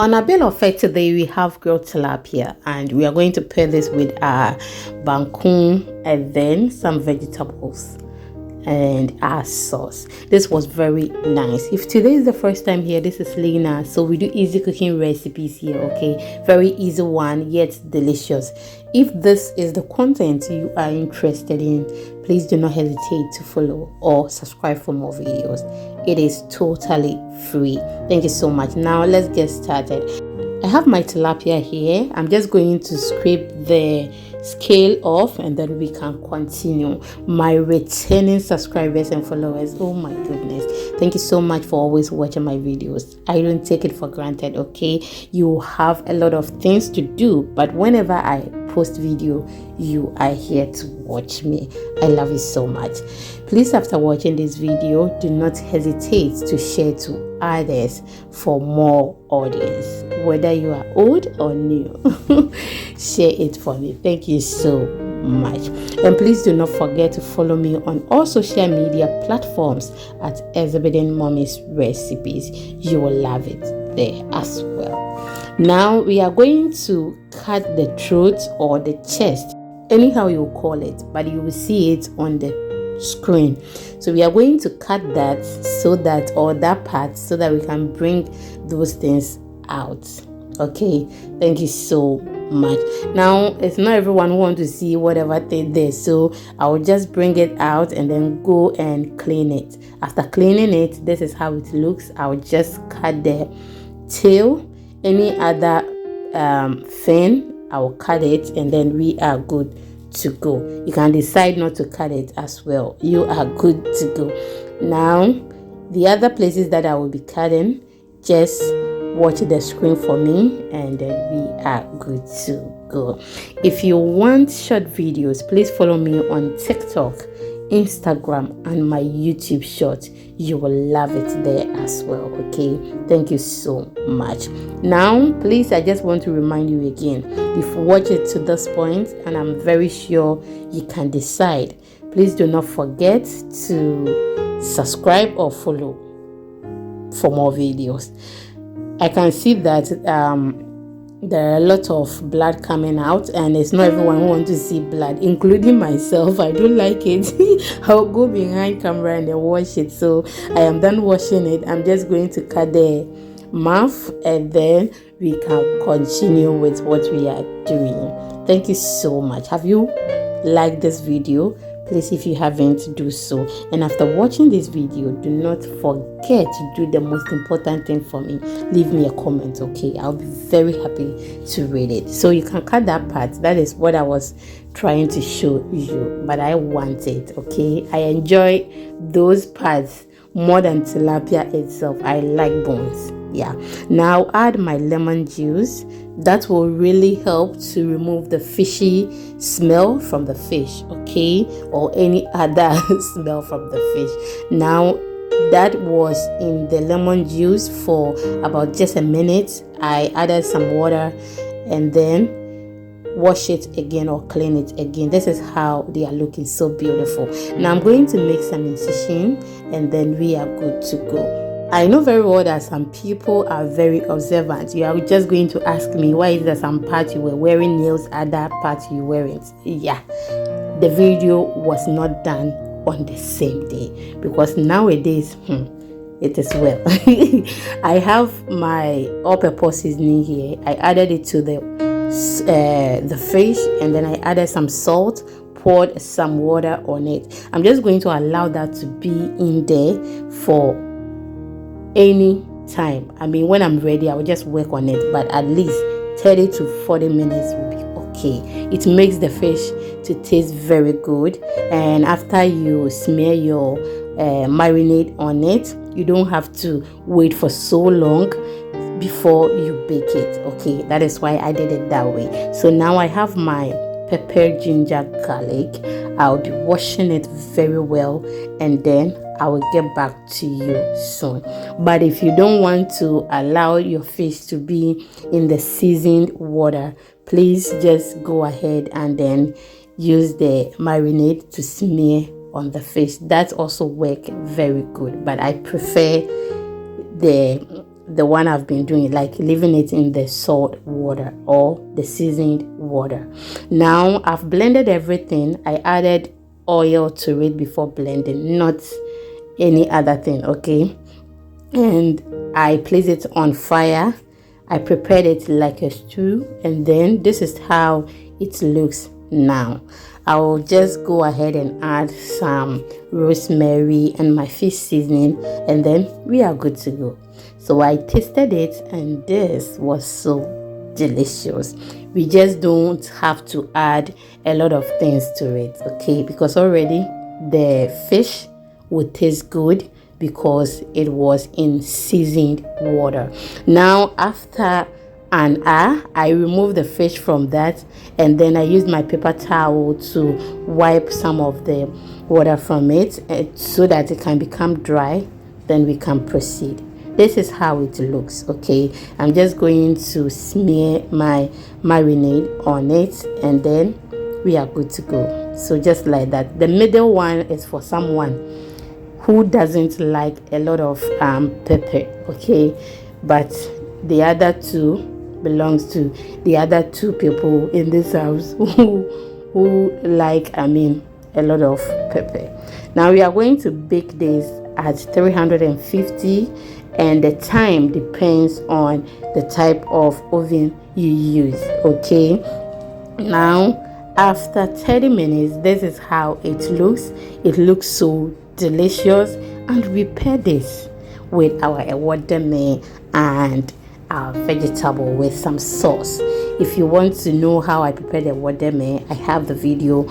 On our bill of fare today, we have grilled tilapia, and we are going to pair this with our bangkun and then some vegetables and our sauce. This was very nice. If today is the first time here, this is Lena. So we do easy cooking recipes here, okay? Very easy one, yet delicious. If this is the content you are interested in, please do not hesitate to follow or subscribe for more videos. It is totally free. Thank you so much. Now let's get started. I have my tilapia here. I'm just going to scrape the scale off and then we can continue. My returning subscribers and followers, oh my goodness, thank you so much for always watching my videos. I don't take it for granted, okay? You have a lot of things to do, but whenever I post video, you are here to watch me. I love you so much. Please, after watching this video, do not hesitate to share to others for more audience, whether you are old or new. Share it for me. Thank you so much. And please do not forget to follow me on all social media platforms at Exhibiting Mommy's Recipes. You will love it there as well. Now we are going to cut the throat or the chest, anyhow you call it, but you will see it on the screen. So we are going to cut that so that, or that part, so that we can bring those things out. Okay, thank you so much. Now it's not everyone who wants to see whatever thing there, so I will just bring it out and then go and clean it. After cleaning it, this is how it looks. I will just cut the tail. Any other fin, I will cut it, and then we are good to go. You can decide not to cut it as well. You are good to go. Now the other places that I will be cutting, just watch the screen for me and then we are good to go. If you want short videos, please follow me on TikTok, Instagram, and my YouTube short. You will love it there as well. Okay, thank you so much. Now please, I just want to remind you again, if you watch it to this point, and I'm very sure you can decide, please do not forget to subscribe or follow for more videos. I can see that there are a lot of blood coming out, and it's not everyone who wants to see blood, including myself. I don't like it. I'll go behind camera and then wash it. So I am done washing it. I'm just going to cut the mouth and then we can continue with what we are doing. Thank you so much. Have you liked this video? Please, if you haven't, do so. And after watching this video, do not forget to do the most important thing for me. Leave me a comment, okay? I'll be very happy to read it. So you can cut that part. That is what I was trying to show you, but I want it, okay? I enjoy those parts more than tilapia itself. I like bones. Yeah. Now add my lemon juice. That will really help to remove the fishy smell from the fish, okay, or any other smell from the fish. Now that was in the lemon juice for about just a minute. I added some water and then wash it again or clean it again. This is how they are looking, so beautiful. Now I'm going to make some incision and then we are good to go. I know very well that some people are very observant. You are just going to ask me, why is there some part you were wearing nails, other part you weren't? Yeah, the video was not done on the same day, because nowadays it is well. I have my all-purpose seasoning here. I added it to the fish, and then I added some salt, poured some water on it. I'm just going to allow that to be in there for any time. I mean, when I'm ready, I will just work on it, but at least 30 to 40 minutes will be okay. It makes the fish to taste very good, and after you smear your marinade on it, you don't have to wait for so long before you bake it. Okay, that is why I did it that way. So now I have my pepper, ginger, garlic. I'll be washing it very well, and then I will get back to you soon. But if you don't want to allow your fish to be in the seasoned water, please just go ahead and then use the marinade to smear on the fish. That also works very good, but I prefer the the one I've been doing, like leaving it in the salt water or the seasoned water. Now I've blended everything. I added oil to it before blending, not any other thing, okay? And I place it on fire. I prepared it like a stew, and then this is how it looks now. I will just go ahead and add some rosemary and my fish seasoning, and then we are good to go. So I tasted it, and this was so delicious. We just don't have to add a lot of things to it, okay? Because already the fish would taste good because it was in seasoned water. Now after an hour, I removed the fish from that, and then I used my paper towel to wipe some of the water from it so that it can become dry. Then we can proceed. This is how it looks, okay? I'm just going to smear my marinade on it, and then we are good to go. So just like that. The middle one is for someone who doesn't like a lot of pepper, okay? But the other two belongs to the other two people in this house who like, I mean, a lot of pepper. Now we are going to bake this at 350, and the time depends on the type of oven you use, okay? Now after 30 minutes, this is how it looks. It looks so delicious, and we pair this with our ewodeme and our vegetable with some sauce. If you want to know how I prepare the ewodeme, I have the video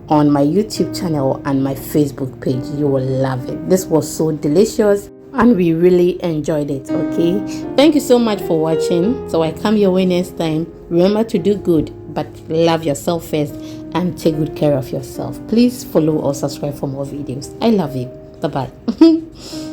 on my YouTube channel and my Facebook page. You will love it. This was so delicious, and we really enjoyed it, okay? Thank you so much for watching. So I come your way next time. Remember to do good, but love yourself first and take good care of yourself. Please follow or subscribe for more videos. I love you. Bye bye.